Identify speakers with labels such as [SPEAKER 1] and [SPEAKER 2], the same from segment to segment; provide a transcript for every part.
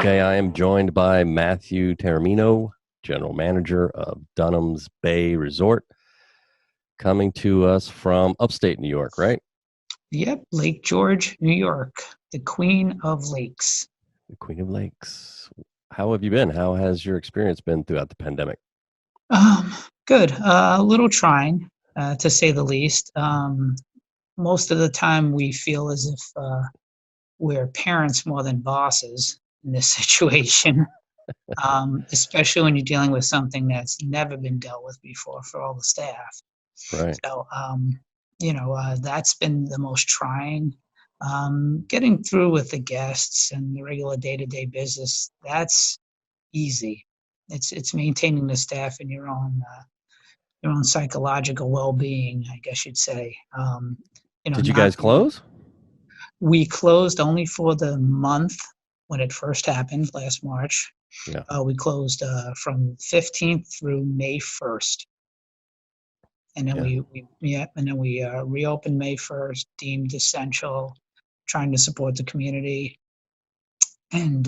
[SPEAKER 1] Okay, I am joined by Matthew Taormino, General Manager of Dunham's Bay Resort, coming to us from upstate New York, right?
[SPEAKER 2] Yep, Lake George, New York, the Queen of Lakes.
[SPEAKER 1] The Queen of Lakes. How have you been? How has your experience been throughout the pandemic?
[SPEAKER 2] Um, Good. A little trying, to say the least. Most of the time, we feel as if we're parents more than bosses in this situation, especially when you're dealing with something that's never been dealt with before for all the staff.
[SPEAKER 1] Right.
[SPEAKER 2] So, that's been the most trying. Getting through with the guests and the regular day-to-day business, that's easy. It's maintaining the staff and your own psychological well-being, I guess you'd say.
[SPEAKER 1] Did you
[SPEAKER 2] Not
[SPEAKER 1] guys close?
[SPEAKER 2] We closed only for the month when it first happened last March.
[SPEAKER 1] Yeah.
[SPEAKER 2] We closed from 15th through May 1st. And then
[SPEAKER 1] Yeah.
[SPEAKER 2] we reopened May 1st, deemed essential, trying to support the community, and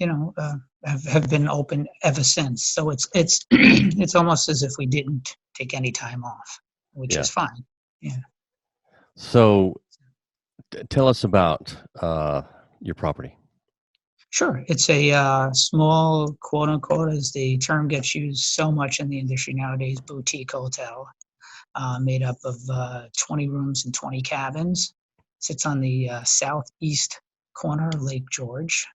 [SPEAKER 2] have been open ever since. So it's it's almost as if we didn't take any time off, which
[SPEAKER 1] Yeah.
[SPEAKER 2] is fine. Yeah,
[SPEAKER 1] So tell us about your property.
[SPEAKER 2] sure. It's a small, quote unquote, as the term gets used so much in the industry nowadays, boutique hotel, made up of 20 rooms and 20 cabins. Sits on the southeast corner of Lake George,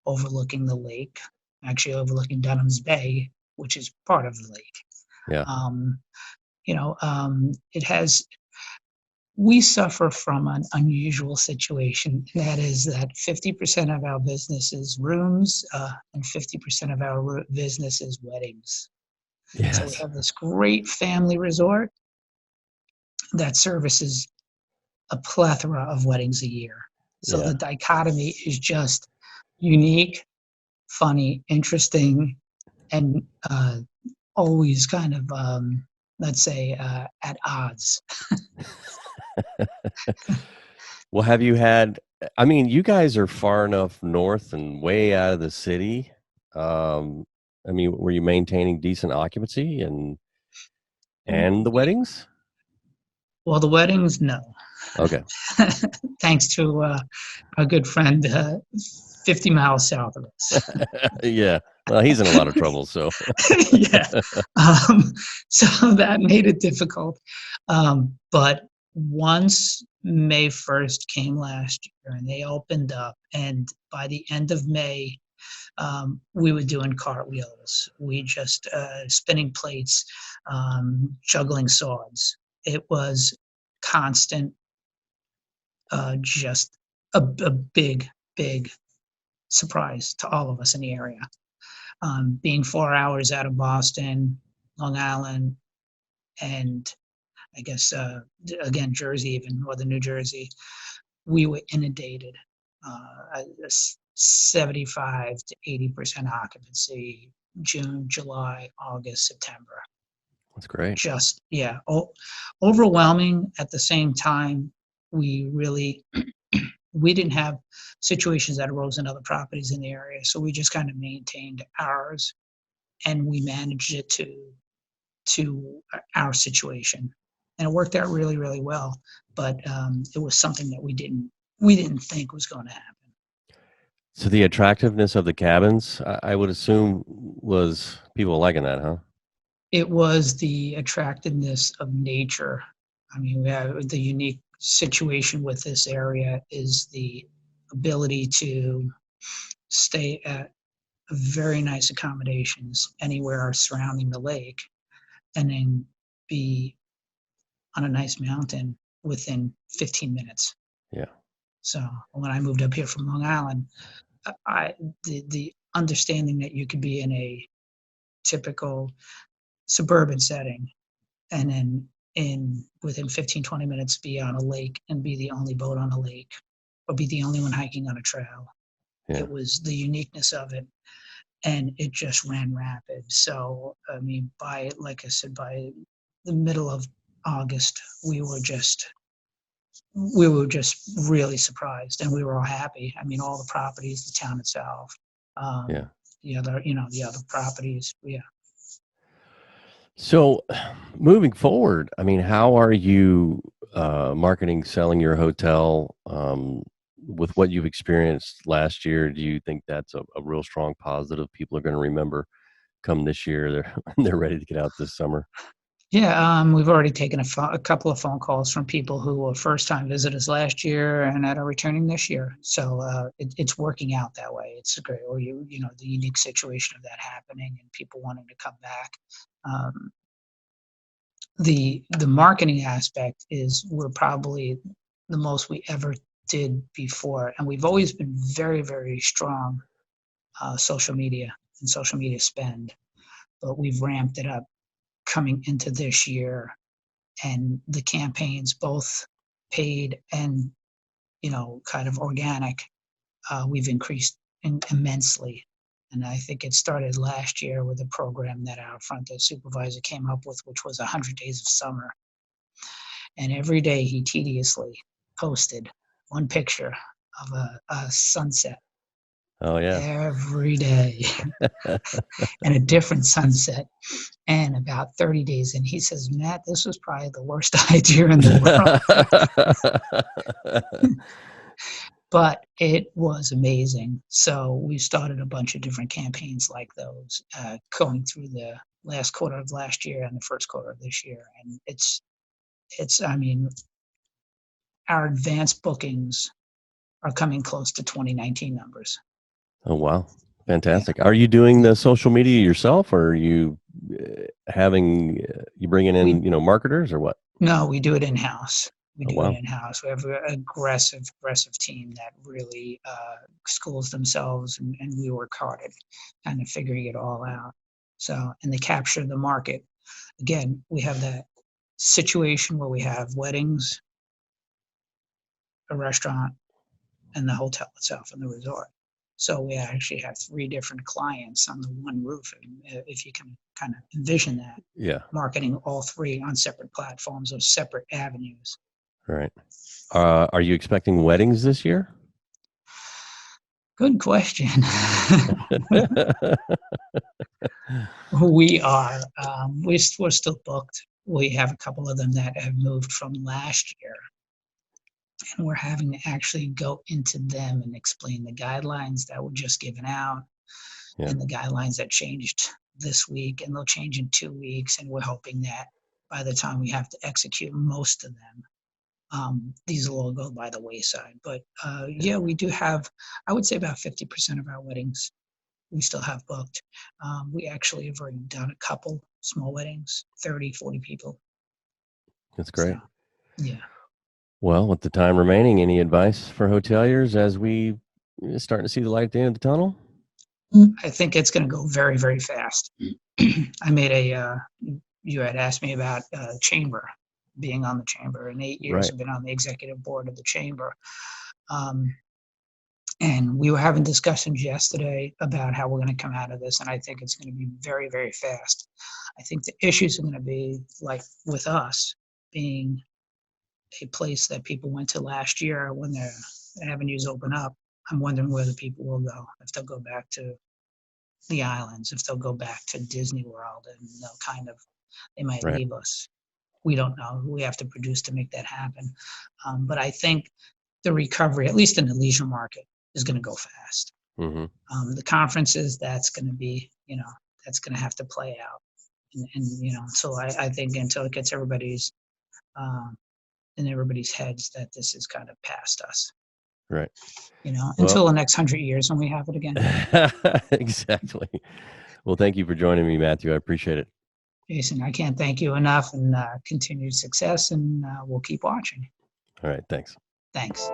[SPEAKER 2] overlooking the lake, actually overlooking Dunham's Bay, which is part of the lake.
[SPEAKER 1] Yeah.
[SPEAKER 2] Um, it has, we suffer from an unusual situation. That is that 50% of our business is rooms, and 50% of our business is weddings. So we
[SPEAKER 1] Yes.
[SPEAKER 2] have this great family resort that services a plethora of weddings a year. So
[SPEAKER 1] Yeah.
[SPEAKER 2] the dichotomy is just unique, funny, interesting, and always kind of, let's say, at odds.
[SPEAKER 1] Well, have you had, I mean, you guys are far enough north and way out of the city. Um, I mean, were you maintaining decent occupancy and the
[SPEAKER 2] We,
[SPEAKER 1] weddings?
[SPEAKER 2] well, the weddings, no.
[SPEAKER 1] Okay.
[SPEAKER 2] Thanks to our good friend 50 miles south of us.
[SPEAKER 1] Yeah. Well, he's in a lot of trouble, so
[SPEAKER 2] Yeah. Um, so that made it difficult. But once May 1st came last year and they opened up, and by the end of May, we were doing cartwheels. We just spinning plates, juggling swords. It was constant, just a big, big surprise to all of us in the area. Being 4 hours out of Boston, Long Island, and I guess again Jersey, even northern New Jersey, we were inundated. 75 to 80% occupancy, June, July, August, September.
[SPEAKER 1] that's great.
[SPEAKER 2] Just, yeah, overwhelming. At the same time, we really we didn't have situations that arose in other properties in the area, so we just kind of maintained ours, and we managed it to our situation, and it worked out really, really well. But it was something that we didn't think was going to happen.
[SPEAKER 1] So the attractiveness of the cabins, I would assume, was people liking that, huh?
[SPEAKER 2] It was the attractiveness of nature. I mean, we have the unique situation with this area is the ability to stay at very nice accommodations anywhere surrounding the lake, and then be on a nice mountain within 15 minutes.
[SPEAKER 1] Yeah.
[SPEAKER 2] So when I moved up here from Long Island, I the understanding that you could be in a typical suburban setting, and then in within 15-20 minutes be on a lake and be the only boat on a lake, or be the only one hiking on a trail.
[SPEAKER 1] Yeah.
[SPEAKER 2] It was the uniqueness of it, and it just ran rapid. So I mean, like I said, by the middle of August, we were just we were just really surprised, and we were all happy. I mean, all the properties, the town itself,
[SPEAKER 1] Yeah.
[SPEAKER 2] the other properties. Yeah.
[SPEAKER 1] So, moving forward, I mean, how are you marketing, selling your hotel with what you've experienced last year? Do you think that's a real strong positive people are going to remember come this year? They're ready to get out this summer.
[SPEAKER 2] Yeah, we've already taken a couple of phone calls from people who were first-time visitors last year and that are returning this year. So it's working out that way. It's great, or the unique situation of that happening and people wanting to come back. Um, the marketing aspect is we're probably the most we ever did before, and we've always been very, very strong social media and social media spend, but we've ramped it up coming into this year, and the campaigns, both paid and kind of organic, we've increased immensely. And I think it started last year with a program that our front desk supervisor came up with, which was 100 Days of Summer. And every day he tediously posted one picture of a sunset
[SPEAKER 1] Oh yeah.
[SPEAKER 2] every day and a different sunset. And about 30 days in, he says, Matt, this was probably the worst idea in the world. But it was amazing. So we started a bunch of different campaigns like those going through the last quarter of last year and the first quarter of this year. And I mean, our advanced bookings are coming close to 2019 numbers.
[SPEAKER 1] Oh wow,
[SPEAKER 2] Yeah.
[SPEAKER 1] fantastic! Are you doing the social media yourself, or are you having you bringing
[SPEAKER 2] We
[SPEAKER 1] in marketers or what?
[SPEAKER 2] No, we do it in-house. We
[SPEAKER 1] Oh
[SPEAKER 2] do it
[SPEAKER 1] wow,
[SPEAKER 2] in-house. We have an aggressive team that really schools themselves, and we work hard at kind of figuring it all out. So, and they capture the market. Again, we have that situation where we have weddings, a restaurant, and the hotel itself and the resort. So we actually have three different clients on the one roof. And if you can kind of envision that,
[SPEAKER 1] yeah,
[SPEAKER 2] marketing all three on separate platforms or separate avenues.
[SPEAKER 1] all right. Are you expecting weddings this year?
[SPEAKER 2] Good question. We are. We're still booked. We have a couple of them that have moved from last year, and we're having to actually go into them and explain the guidelines that were just given out
[SPEAKER 1] Yeah,
[SPEAKER 2] and the guidelines that changed this week, and they'll change in 2 weeks. And we're hoping that by the time we have to execute most of them, these will all go by the wayside. But yeah, we do have, I would say, about 50% of our weddings we still have booked. We actually have already done a couple small weddings, 30, 40 people.
[SPEAKER 1] that's
[SPEAKER 2] So,
[SPEAKER 1] great.
[SPEAKER 2] yeah.
[SPEAKER 1] Well, with the time remaining, any advice for hoteliers as we starting to see the light at the end of the tunnel?
[SPEAKER 2] I think it's going to go very, very fast. I made you had asked me about chamber, being on the chamber. In 8 years,
[SPEAKER 1] Right.
[SPEAKER 2] I've been on the executive board of the chamber. Um, and we were having discussions yesterday about how we're going to come out of this. And I think it's going to be very, very fast. I think the issues are going to be like with us being a place that people went to last year when their avenues open up. I'm wondering where the people will go, if they'll go back to the islands, if they'll go back to Disney World, and they might
[SPEAKER 1] Right.
[SPEAKER 2] leave us. We don't know. We have to produce to make that happen. But I think the recovery, at least in the leisure market, is going to go fast.
[SPEAKER 1] Hmm.
[SPEAKER 2] The conferences, that's going to be, that's going to have to play out. And so I think until it gets um, in everybody's heads that this is kind of past us,
[SPEAKER 1] Right.
[SPEAKER 2] until
[SPEAKER 1] Well,
[SPEAKER 2] the next 100 years when we have it again.
[SPEAKER 1] exactly. Well, thank you for joining me, Matthew. I appreciate it.
[SPEAKER 2] Jason, I can't thank you enough, and continued success, and we'll keep watching.
[SPEAKER 1] All right. Thanks.
[SPEAKER 2] Thanks.